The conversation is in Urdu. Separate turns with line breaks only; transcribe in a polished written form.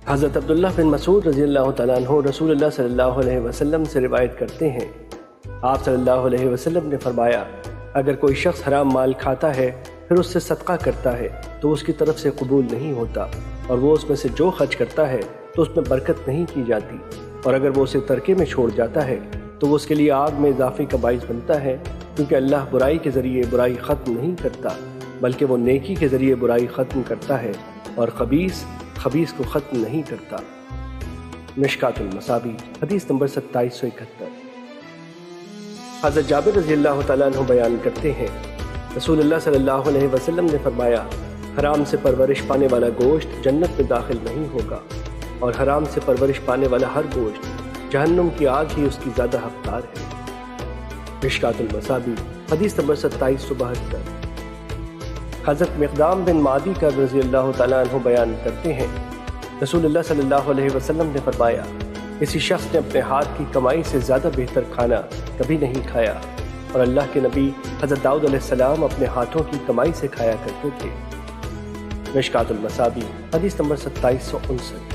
حضرت عبداللہ بن مسعود رضی اللہ تعالیٰ عنہ رسول اللہ صلی اللہ علیہ وسلم سے روایت کرتے ہیں، آپ صلی اللہ علیہ وسلم نے فرمایا، اگر کوئی شخص حرام مال کھاتا ہے پھر اس سے صدقہ کرتا ہے تو اس کی طرف سے قبول نہیں ہوتا، اور وہ اس میں سے جو خرچ کرتا ہے تو اس میں برکت نہیں کی جاتی، اور اگر وہ اسے ترکے میں چھوڑ جاتا ہے تو وہ اس کے لیے آگ میں اضافے کا باعث بنتا ہے، کیونکہ اللہ برائی کے ذریعے برائی ختم نہیں کرتا بلکہ وہ نیکی کے ذریعے برائی ختم کرتا ہے، اور خبیث کو ختم نہیں کرتا۔ مشکات المصابیح حدیث نمبر 2771۔ حضرت جابر رضی اللہ تعالیٰ عنہ بیان کرتے ہیں، رسول اللہ صلی اللہ علیہ وسلم نے فرمایا، حرام سے پرورش پانے والا گوشت جنت میں داخل نہیں ہوگا، اور حرام سے پرورش پانے والا ہر گوشت جہنم کی آگ ہی اس کی زیادہ حقدار ہے۔ مشکات المصابیح حدیث نمبر 2772۔ حضرت مقدام بن معدی کر رضی اللہ تعالیٰ عنہ بیان کرتے ہیں، رسول اللہ صلی اللہ علیہ وسلم نے فرمایا، کسی شخص نے اپنے ہاتھ کی کمائی سے زیادہ بہتر کھانا کبھی نہیں کھایا، اور اللہ کے نبی حضرت داؤد علیہ السلام اپنے ہاتھوں کی کمائی سے کھایا کرتے تھے۔ مشکات المصابیح حدیث نمبر 2759۔